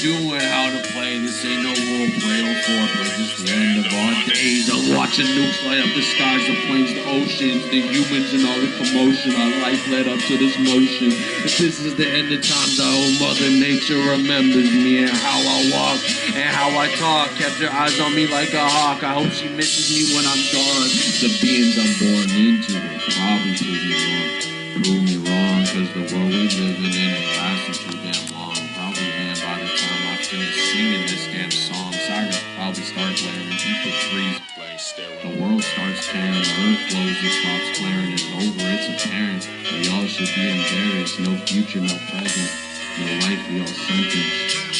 doing how to play. This ain't no role play or foreplay. Just the end of our days. I'm watching nukes light up the skies, the plains, the oceans, the humans and all the commotion. Our life led up to this motion. If this is the end of times, I hope Mother Nature remembers me and how I walk and how I talk. Kept her eyes on me like a hawk. I hope she misses me when I'm gone. The beings I'm born into will probably prove me wrong. Prove me wrong, cause the world we living in ain't lasting too damn long. Probably, man, by the time I finish singing this damn song, sirens probably start blaring, people freeze. The world starts tearing, the earth flows, it stops flaring, it's over, it's apparent. We all should be embarrassed, no future, no present, no life, we all sentenced.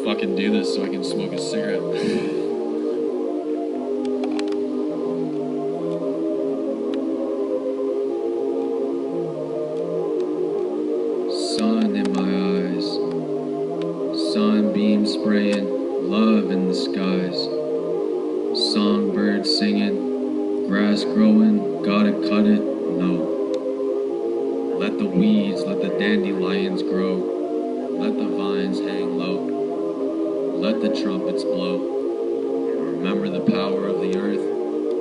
Fucking do this so I can smoke a cigarette. Sun in my eyes, sunbeam spraying, love in the skies, songbirds singing, grass growing, gotta cut it, no. Let the weeds, let the dandelions grow, let the vines hang low. Let the trumpets blow. Remember the power of the earth,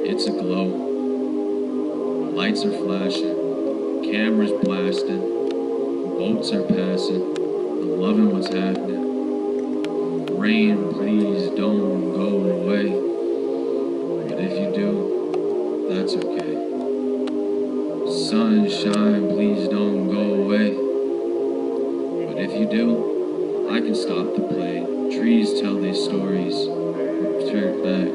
it's aglow. Lights are flashing, cameras blasting, boats are passing. I'm loving what's happening. Rain, please don't go away. But if you do, that's okay. Sunshine, please don't go away. But if you do, I can stop the play. Trees tell these stories, turn back.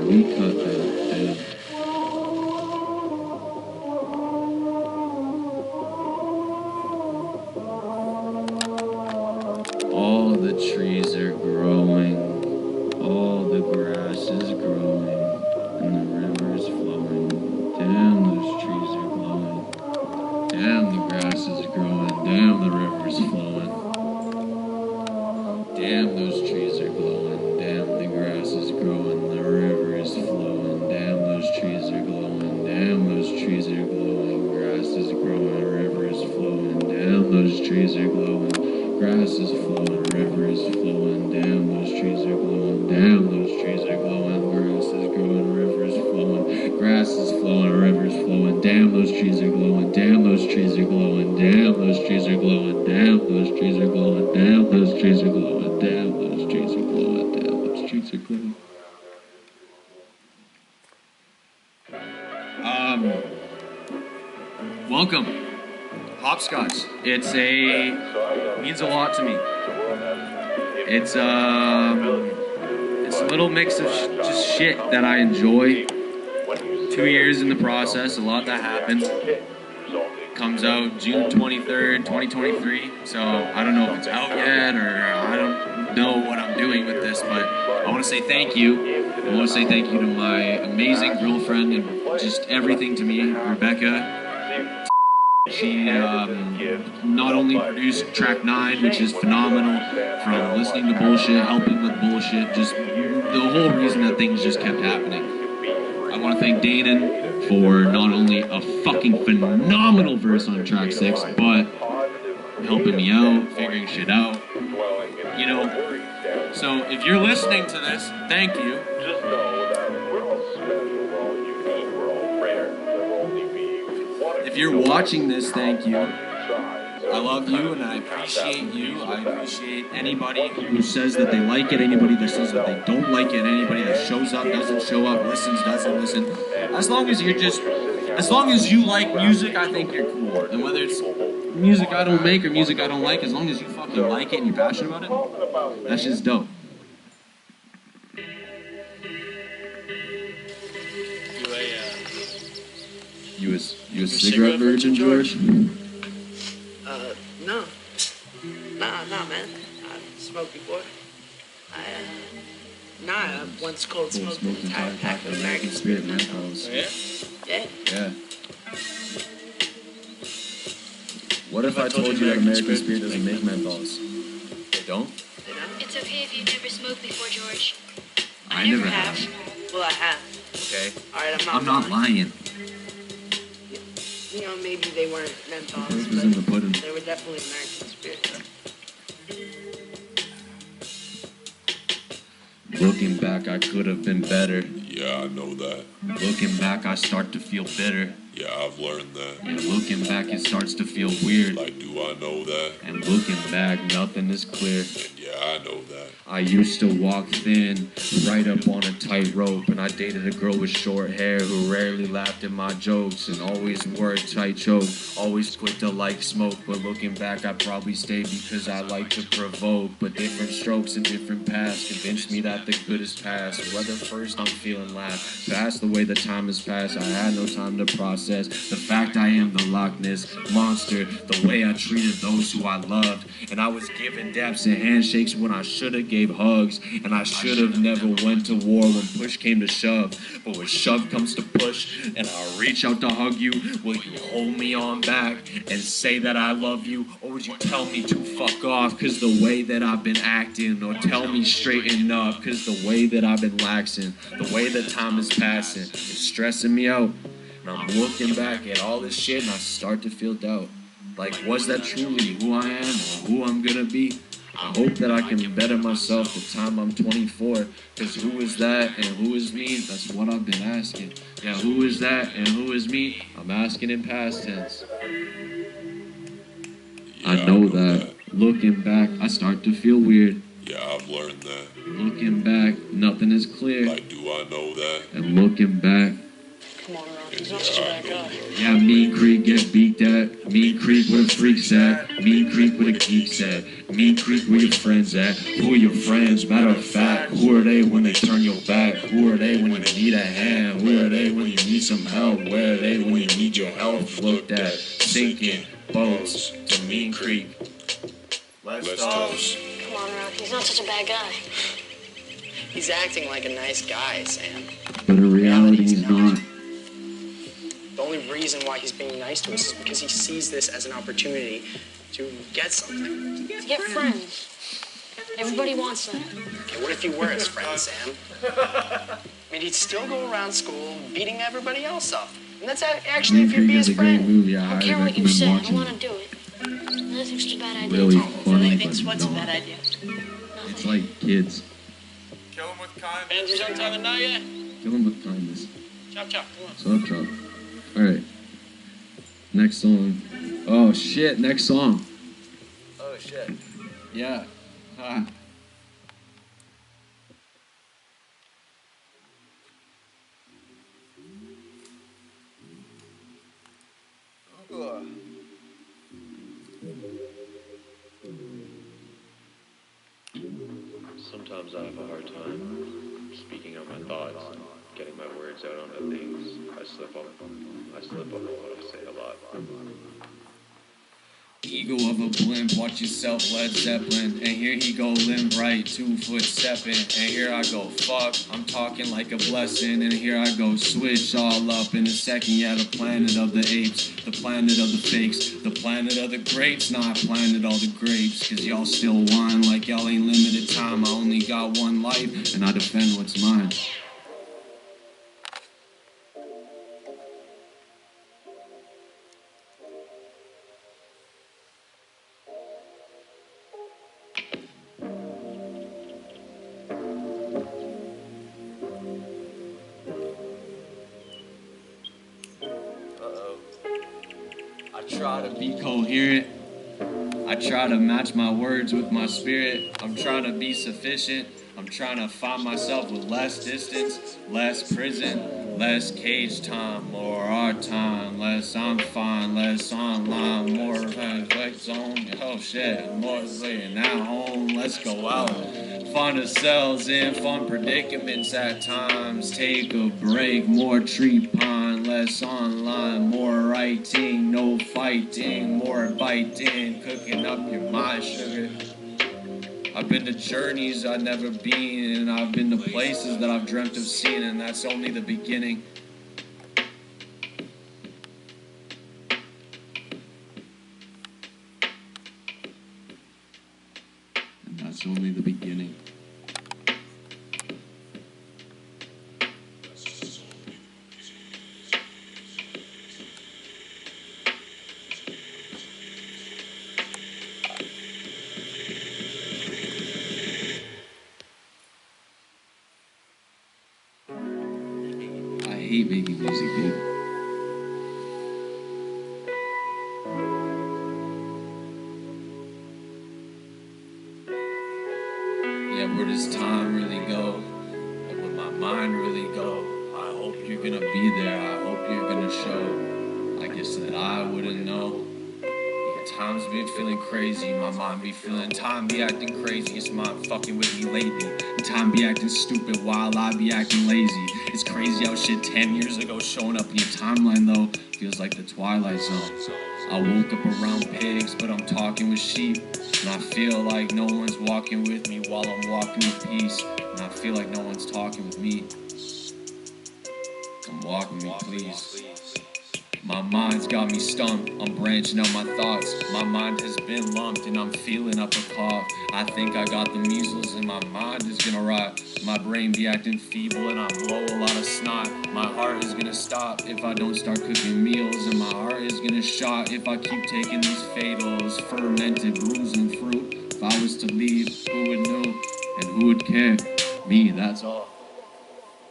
We cut that down. All the trees are growing, all the grass is growing, and the river's flowing. Damn, those trees are glowing. Damn, the grass is growing. Damn, the river's flowing. Damn, those trees are glowing. Damn, the grass is growing. The river is flowing. Damn, those trees are glowing. Damn, those trees are glowing. Grass is growing. River is flowing. Damn, those trees are glowing. Grass is flowing. River is flowing. Damn, those trees are glowing. Damn, those trees are glowing. Grass is growing. River is flowing. Grass is flowing. River is flowing. Damn, those trees are glowing. Damn, those trees are glowing. Damn, those trees are glowing. Damn, those trees are glowing. Damn, those trees are glowing. Damn, those trees are glowing. Damn, those trees are glowing. Welcome, Hopscotch. It means a lot to me. It's a little mix of just shit that I enjoy. 2 years in the process, a lot that happened. Comes out June 23rd, 2023. So I don't know if it's out yet, or I don't know what I'm doing with this, but I want to say thank you. I want to say thank you to my amazing girlfriend and just everything to me, Rebecca. She not only produced track 9, which is phenomenal, from listening to bullshit, helping with bullshit, just the whole reason that things just kept happening. I want to thank Dainan for not only a fucking phenomenal verse on track 6, but helping me out, figuring shit out, you know. So if you're listening to this, thank you. If you're watching this, thank you. I love you and I appreciate you. I appreciate anybody who says that they like it, anybody that says that they don't like it, anybody that shows up, doesn't show up, listens, doesn't listen. As long as you like music, I think you're cool. And whether it's music I don't make or music I don't like, as long as you fucking like it and you're passionate about it, that's just dope. You a cigarette virgin, George? No. Nah, man. I've smoked before. I once cold smoked an entire pack of American Spirit menthols. Oh, yeah? Yeah. What if I told you that American Spirit doesn't make menthols? They don't? They don't? It's okay if you've never smoked before, George. I never have. Well, I have. Okay. Alright, I'm not lying. You know, maybe they weren't menthols, Proof is in the pudding. but they were definitely American Spirits. Looking back, I could have been better. Yeah, I know that. Looking back, I start to feel bitter. Yeah, I've learned that. And looking back, it starts to feel weird. Like, do I know that? And looking back, nothing is clear. And yeah, I know that. I used to walk thin, right up on a tightrope, and I dated a girl with short hair who rarely laughed at my jokes and always wore a tight choke, always quick to like smoke. But looking back, I probably stayed because I like to provoke. But different strokes and different paths convinced me that the good is past. Whether first I'm feeling laugh, past the way the time has passed, I had no time to process the fact I am the Loch Ness monster, the way I treated those who I loved, and I was giving daps and handshakes when I should have gave hugs, and I should have never went to war when push came to shove. But when shove comes to push, and I reach out to hug you, will you hold me on back and say that I love you, or would you tell me to fuck off cause the way that I've been acting, or tell me straighten up cause the way that I've been laxing, the way that time is passing, it's stressing me out. And I'm looking back at all this shit and I start to feel doubt. Like, was that truly who I am or who I'm gonna be? I hope that I can better myself the time I'm 24. Cause who is that and who is me? That's what I've been asking. Yeah, who is that and who is me? I'm asking in past tense. Yeah, I know that. Looking back, I start to feel weird. Yeah, I've learned that. Looking back, nothing is clear. Like, do I know that? And looking back, Come on, Ron. And He's yeah, not such a I bad know guy. that. yeah, Mean Creek get beat at. Mean Creek where the freaks at. Mean Creek where the geeks at. Mean Creek where your friends at. Who are your friends? Matter of fact, who are they when they turn your back? Who are they when you need a hand? Who are they when you need some help? Where are they when you need your help? Looked at, sinking boats to Mean Creek. Let's toast. Come on, Ron. He's not such a bad guy. He's acting like a nice guy, Sam. But in reality, he's not. The only reason why he's being nice to us is because he sees this as an opportunity to get something. To get friends. Everybody wants that. Okay, what if you were his friend, Sam? I mean, he'd still go around school beating everybody else up. And that's actually Mean if you'd Creek be is his a great friend. movie. I I don't highly care what you recommend said. I watching want it. to do it. Nothing's just a bad idea. Really Tom. funny, thinks but what's a no. bad idea? It's like kids. Kill him with kindness. Pansies on time and now yet? Kill them with kindness. Chop, chop, come on. Chop, chop. Alright. Next song. Oh shit, next song. Oh shit. Yeah. Ah. Ugh. Sometimes I have a hard time speaking out my thoughts, getting my words out onto things. I slip up on what I say a lot. Ego of a blimp, watch yourself, Led Zeppelin. And here he go limp right, 2 foot stepping. And here I go, fuck, I'm talking like a blessing. And here I go, switch all up in a second. Yeah, the planet of the apes, the planet of the fakes, the planet of the grapes, not planet all the grapes. Cause y'all still whine like y'all ain't limited time. I only got one life, and I defend what's mine. I try to be coherent. I try to match my words with my spirit. I'm trying to be sufficient. I'm trying to find myself with less distance, less prison, less cage time, more our time, less I'm fine, less online, more like zone. Oh shit, more saying now home. Let's go out, find ourselves in fun predicaments at times. Take a break, more tree pine, less online, more writing, no fighting, more biting, cooking up your mind, sugar. I've been to journeys I've never been, and I've been to places that I've dreamt of seeing, and that's only the beginning. And that's only the beginning. I hate making music, dude. Yeah, where does time really go? And where my mind really go? I hope you're gonna be there. I hope you're gonna show. I guess that I wouldn't know. Yeah, time's been feeling crazy. My mind be feeling. Time be acting crazy. It's mind fucking with me lately. And time be acting stupid while I be acting lazy. It's crazy how shit 10 years ago showing up in your timeline though feels like the Twilight Zone. I woke up around pigs, but I'm talking with sheep. And I feel like no one's walking with me while I'm walking with peace. And I feel like no one's talking with me. Come walk with me, please. My mind's got me stumped. I'm branching out my thoughts. My mind has been lumped and I'm feeling up a cough. I think I got the measles and my mind is gonna rot. My brain be acting feeble and I blow a lot of snot. My heart is gonna stop if I don't start cooking meals. And my heart is gonna shot if I keep taking these fatals. Fermented, bruising fruit. If I was to leave, who would know? And who would care? Me, that's all.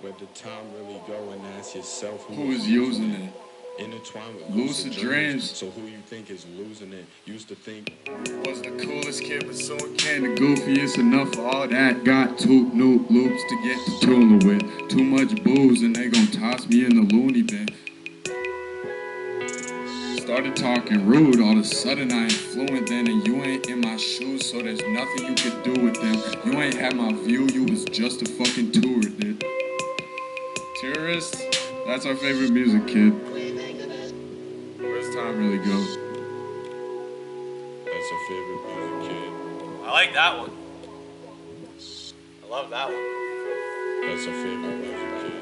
Where did time really go, and ask yourself Who is using it? Intertwined with Lucid dreams. So who you think is losing it? Used to think Was the coolest kid, but so And the goofiest enough for all that. Got two new loops to get to tooling with. Too much booze and they gon' toss me in the loony bin. Started talking rude, all of a sudden I ain't fluent then. And you ain't in my shoes, so there's nothing you could do with them. You ain't had my view, you was just a fucking tourist, dude. Tourist? That's our favorite music, kid. Where's time really go? that's a favorite music kid. I like that one. I love that one. That's a favorite music kid.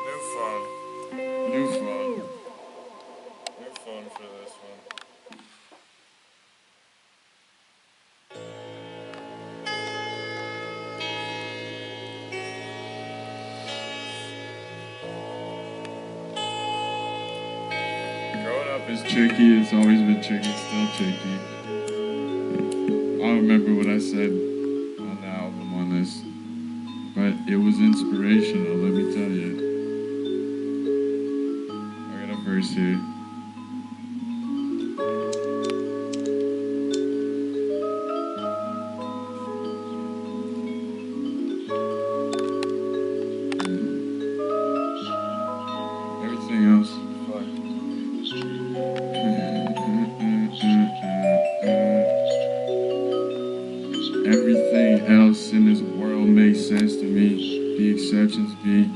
New phone. New phone. New phone for this one. Growing up is tricky, it's always been tricky, it's still tricky. I don't remember what I said on the album on this, but it was inspirational, let me tell you. I got a verse here. Everything else. Everything else in this world makes sense to me. The exceptions be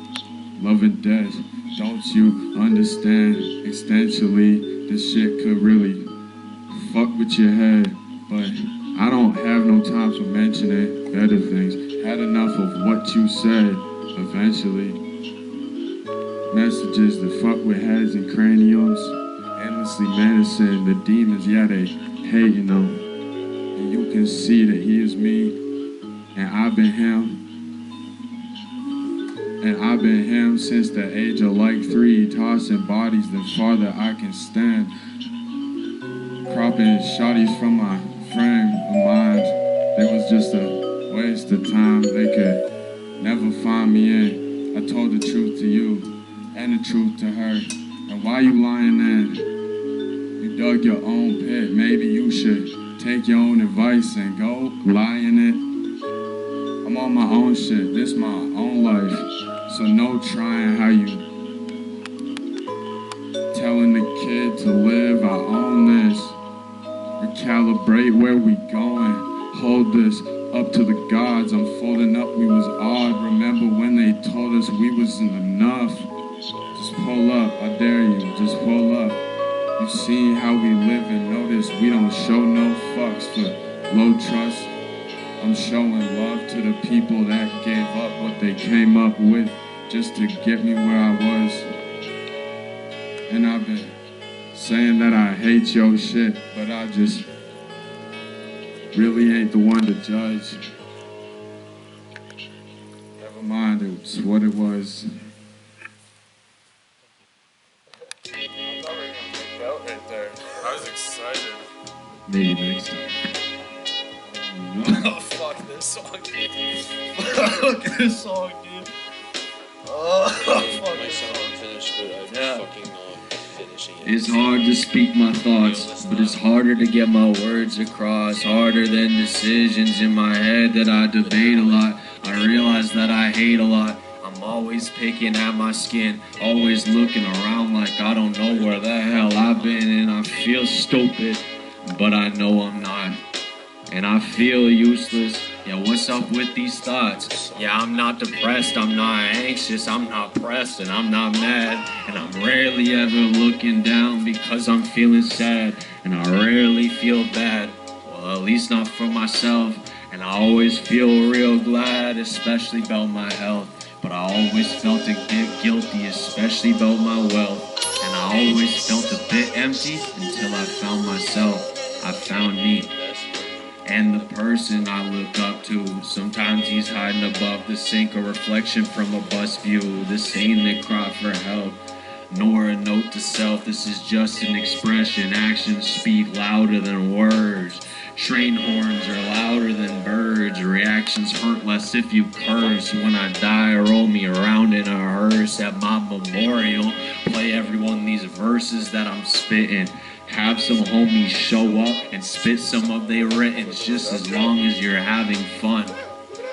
love and death. Don't you understand? Extensionally, this shit could really fuck with your head. But I don't have no time for mentioning better things. Had enough of what you said, eventually. Messages that fuck with heads and craniums. Endlessly menacing the demons, yeah, they hating them. And you can see that he is me, and I've been him. And I've been him since the age of like 3, tossing bodies the farther I can stand. Cropping shotties from my frame of mind. It was just a waste of time, they could never find me in. I told the truth to you, and the truth to her. And why you lying then? You dug your own pit, maybe you should take your own advice and go lie in it. I'm on my own shit, this my own life. So no trying how you telling the kid to live, I own this. Recalibrate where we going, hold this up to the gods. I'm folding up, we was odd. Remember when they told us we wasn't enough? Just pull up, I dare you, just pull up. You see how we live and notice we don't show no fucks for low trust. I'm showing love to the people that gave up what they came up with just to get me where I was. And I've been saying that I hate your shit, but I just really ain't the one to judge. Never mind, it's what it was. I thought we were gonna make out right there. I was excited. Maybe next time. Oh, fuck this song, dude. Fuck this song, dude. Oh, fuck this song. Unfinished, but I'm fucking not finishing it. It's hard to speak my thoughts, but it's harder to get my words across. Harder than decisions in my head that I debate a lot. I realize that I hate a lot. I'm always picking at my skin, always looking around like I don't know where the hell I've been, and I feel stupid, but I know I'm not. And I feel useless. Yeah, what's up with these thoughts? Yeah, I'm not depressed, I'm not anxious, I'm not pressed, and I'm not mad. And I'm rarely ever looking down because I'm feeling sad. And I rarely feel bad, well, at least not for myself. And I always feel real glad, especially about my health. But I always felt a bit guilty, especially about my wealth. And I always felt a bit empty until I found myself. I found me. And the person I look up to. Sometimes he's hiding above the sink, a reflection from a bus view. This ain't a cry for help, nor a note to self. This is just an expression. Actions speak louder than words. Train horns are louder than birds. Reactions hurt less if you curse. When I die, roll me around in a hearse at my memorial. Play everyone these verses that I'm spitting. Have some homies show up and spit some of their writtens, just as long as you're having fun.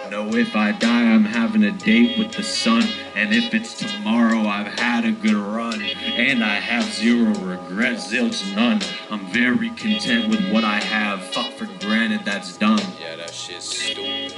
Know if I die, I'm having a date with the sun. And if it's tomorrow, I've had a good run. And I have zero regrets, zilch none. I'm very content with what I have. Fuck for granted, that's dumb. Yeah, that shit's stupid.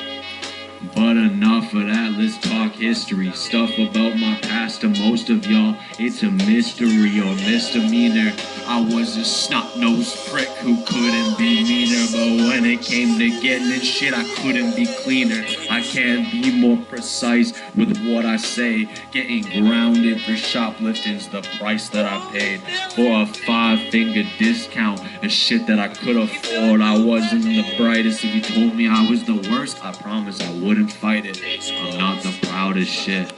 But enough of that, let's talk history. Stuff about my past to most of y'all, it's a mystery or misdemeanor. I was a snot-nosed prick who couldn't be meaner, but when it came to getting in shit, I couldn't be cleaner. I can't be more precise with what I say. Getting grounded for shoplifting's the price that I paid for a 5-finger discount, a shit that I could afford. I wasn't the brightest. If you told me I was the worst, I promise I wouldn't fight it. I'm not the proudest shit.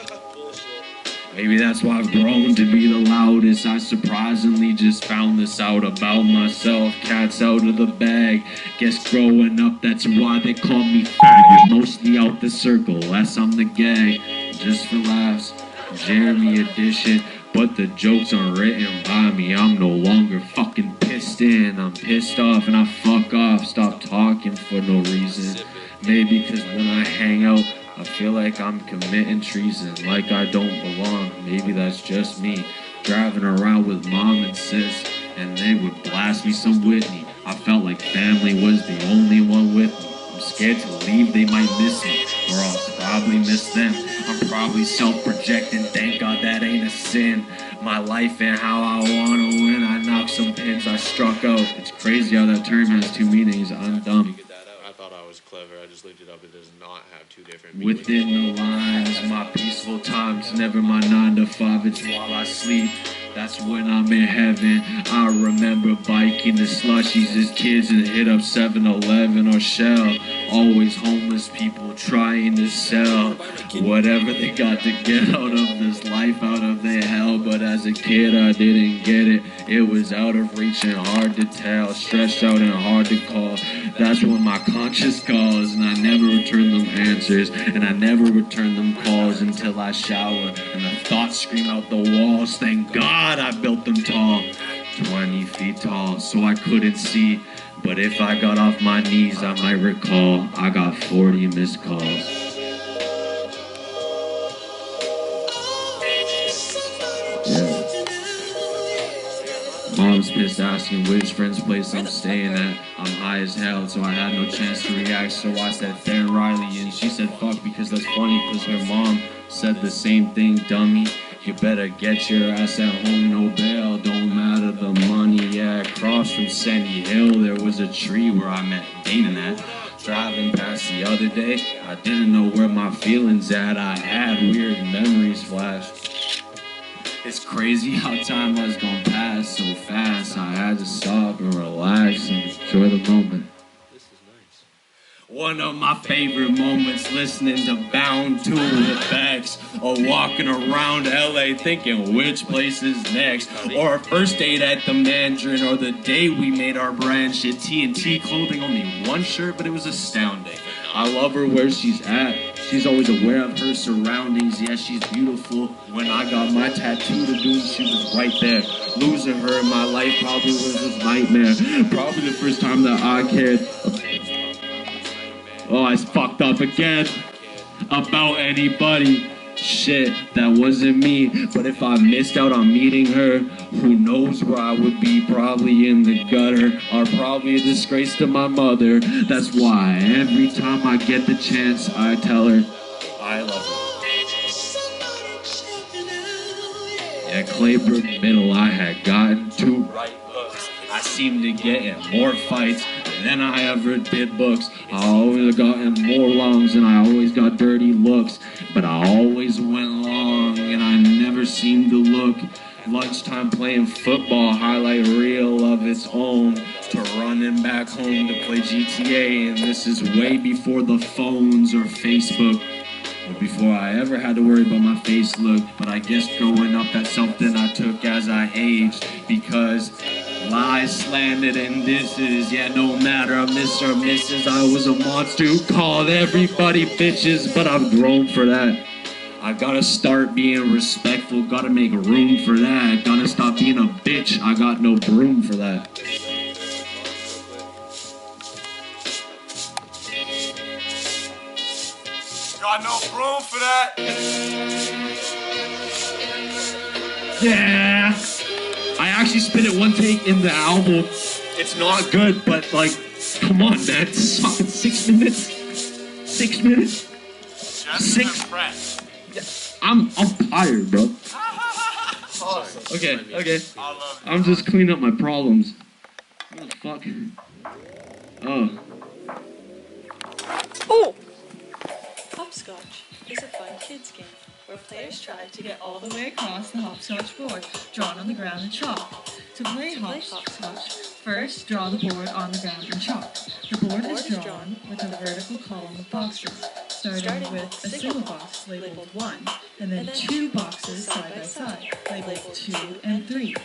Maybe that's why I've grown to be the loudest. I surprisingly just found this out about myself. Cat's out of the bag. Guess growing up, that's why they call me faggot. Mostly out the circle, less I'm the gag. Just for laughs, Jeremy edition. But the jokes aren't written by me. I'm no longer fucking pissed in. I'm pissed off and I fuck off. Stop talking for no reason. Maybe cause when I hang out, I feel like I'm committing treason, like I don't belong. Maybe that's just me, driving around with mom and sis, and they would blast me some Whitney. I felt like family was the only one with me. I'm scared to leave, they might miss me, or I'll probably miss them. I'm probably self-projecting, thank God that ain't a sin. My life and how I wanna win, I knocked some pins, I struck out. It's crazy how that term has two meanings, I'm dumb. I thought I was clever. I just looked it up. It does not have two different meanings. Within the lines, my peaceful times, never my 9 to 5, it's while I sleep. That's when I'm in heaven. I remember biking the slushies as kids and hit up 7-Eleven or Shell. Always homeless people trying to sell whatever they got to get out of this life, out of their hell. But as a kid, I didn't get it. It was out of reach and hard to tell, stretched out and hard to call. That's when my conscience calls, and I never return them answers, and I never return them calls until I shower, and the thoughts scream out the walls. Thank God I built them tall, 20 feet tall, so I couldn't see. But if I got off my knees, I might recall I got 40 missed calls. Mom's pissed asking which friend's place I'm staying at. I'm high as hell, so I had no chance to react. So I said Fair Riley, and she said fuck because that's funny, cause her mom said the same thing, dummy. You better get your ass at home, no bail, don't matter the money. Yeah, across from Sandy Hill, there was a tree where I met Dainan at. Driving past the other day, I didn't know where my feelings at. I had weird memories flash. It's crazy how time has gone past so fast. I had to stop and relax and enjoy the moment. One of my favorite moments, listening to Bound to the Effects, or walking around LA thinking which place is next, or our first date at the Mandarin, or the day we made our brand shit. TNT clothing, only one shirt, but it was astounding. I love her where she's at. She's always aware of her surroundings. Yeah, she's beautiful. When I got my tattoo to do, she was right there. Losing her in my life probably was a nightmare. Probably the first time that I cared. Oh, I fucked up again about anybody. Shit, that wasn't me. But if I missed out on meeting her, who knows where I would be? Probably in the gutter, or probably a disgrace to my mother. That's why every time I get the chance, I tell her I love her. Yeah, Claybrook Middle, I had gotten 2 right hooks. I seemed to get in more fights than I ever did books. I always got in more lungs and I always got dirty looks. But I always went long and I never seemed to look. Lunchtime playing football, highlight reel of its own, to running back home to play GTA. And this is way before the phones or Facebook, or before I ever had to worry about my face look. But I guess growing up, that's something I took as I aged, because lies, slandered, and disses. Yeah, no matter Mr. or Mrs., I was a monster who called everybody bitches, but I've grown for that. I gotta start being respectful, gotta make room for that. Gotta stop being a bitch, I got no room for that. Got no room for that. Yeah! I actually spit it one take in the album. It's not good, but like, come on, man. It's fucking 6 minutes. 6 minutes. Just impressed. I'm tired, bro. Awesome. Okay. I love it. I'm just cleaning up my problems. What the fuck? Oh. Oh! Hopscotch is a fun kids game where players try to get all the way across the hopscotch board drawn on the ground in chalk. To play hopscotch, first draw the board on the ground in chalk. The board is drawn with a vertical column of boxes, starting with a single box labeled 1, and then 2 boxes side by side, labeled 2 and 3.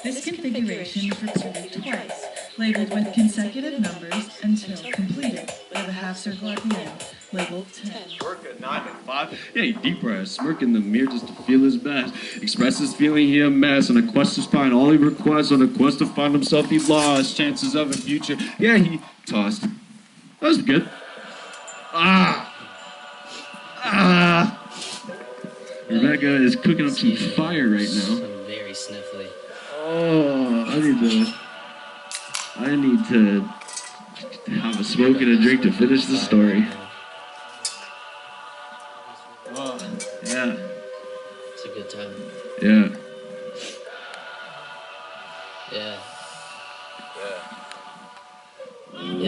This configuration is repeated twice, labeled with consecutive numbers until completed, with a half circle at the end, labeled 10. Work at 9 to 5. Yeah, he deep breath, smirk in the mirror just to feel his best. Express his feeling he a mess, on a quest to find all he requests, on a quest to find himself he lost. Chances of a future, yeah, he tossed. That was good. Rebecca is cooking up some fire right now. I'm very sniffly. Oh, I need to have a smoke and a drink to finish the story. Yeah. It's a good time. Yeah. Yeah.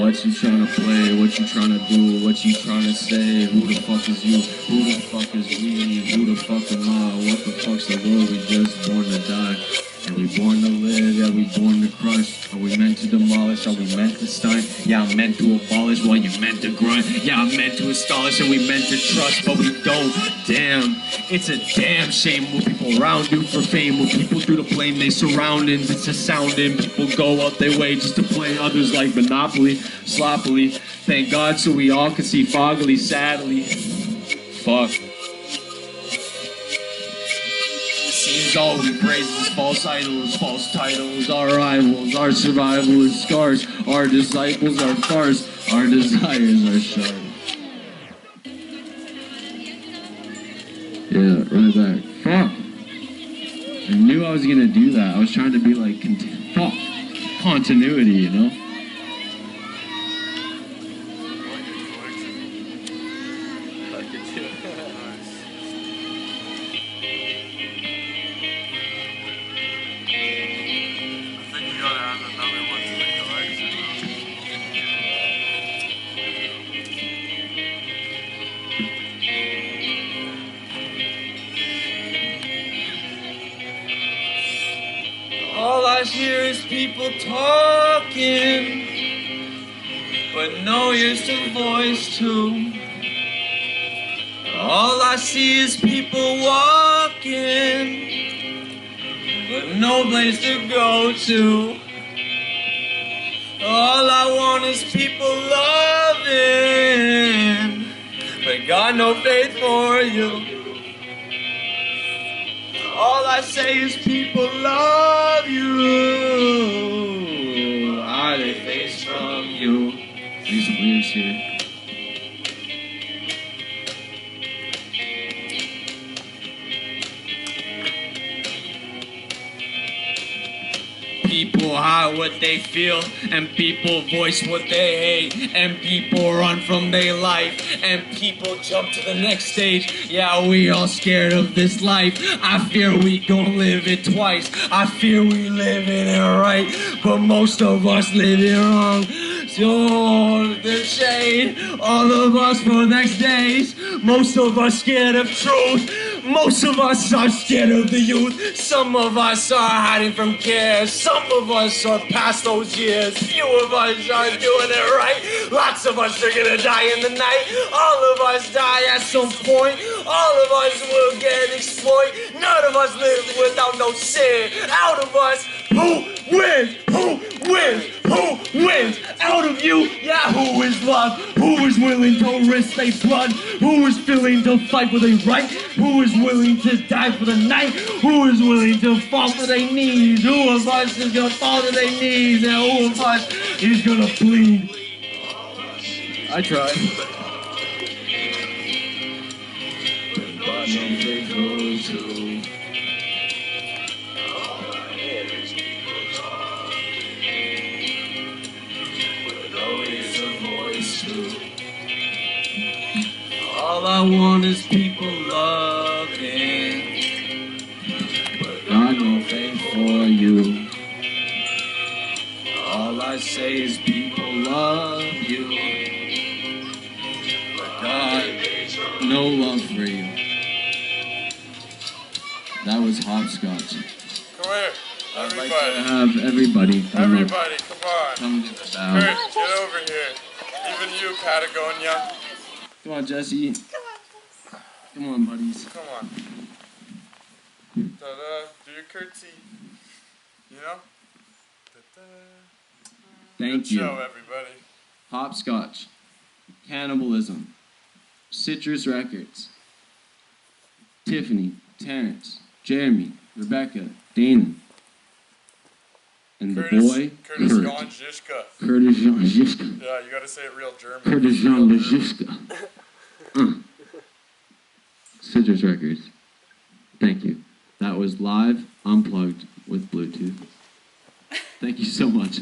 What you trying to play? What you trying to do? What you trying to say? Who the fuck is you? Who the fuck is we? Who the fuck am I? What the fuck's the world? We just born to die. Are we born to live? Are we born to crush? Are we meant to demolish? Are we meant to stunt? Yeah, I'm meant to abolish while you meant to grunt. Yeah, I'm meant to astonish and we meant to trust, but we don't. Damn, it's a damn shame what people around do for fame. What people do to blame they surroundings. It's a sounding. People go out their way just to play others like Monopoly, sloppily. Thank God so we all can see foggily, sadly. Fuck. Seems all we praise is false idols, false titles, our rivals, our survival is scars, our disciples are farce, our desires are sharp. Yeah, right back. Fuck. I knew I was gonna do that. I was trying to be like, continuity, you know? people talking, but no ears to voice to. All I see is people walking, but no place to go to. All I want is people loving, but got no faith for you. All I say is people love you. Are they face from you? These lyrics here. People hide what they feel, and people voice what they hate, and people run from their life, and people jump to the next stage. Yeah, we all scared of this life. I fear we gon' live it twice. I fear we living it right, but most of us live it wrong. So the shade, all of us for next days. Most of us scared of truth. Most of us are scared of the youth. Some of us are hiding from care. Some of us are past those years. Few of us are doing it right. Lots of us are gonna die in the night. All of us die at some point. All of us will get exploited. None of us live without no sin. Out of us, who wins? Who wins? Who wins? Out of you, yeah, who is love? Who is willing to risk their blood? Who is willing to fight for their right? Who is willing to die for the night? Who is willing to fall for their knees? Who of us is gonna fall to their knees? And who of us is gonna bleed? I tried. All I want is people loving, but got no faith for you. All I say is people love you, but got no love for you. That was Hopscotch. Come here, I'd like everybody. to have everybody come Everybody, come on. Come to the Kurt, bow. get over here. Even you, Patagonia. Come on, Jesse. Come on, buddies. Come on. Da-da. Do your curtsy. You know? Da-da. Thank Good you. show, everybody. Hopscotch, Cannibalism, Citrus Records, Tiffany, Terrence, Jeremy, Rebecca, Dainan, and the boy, Curtis Kurt. Jan Zizka. Curtis Jan Zizka. Yeah, you gotta say it real German. Curtis Jan Zizka. Citrus Records. Thank you. That was live, unplugged with Bluetooth. Thank you so much.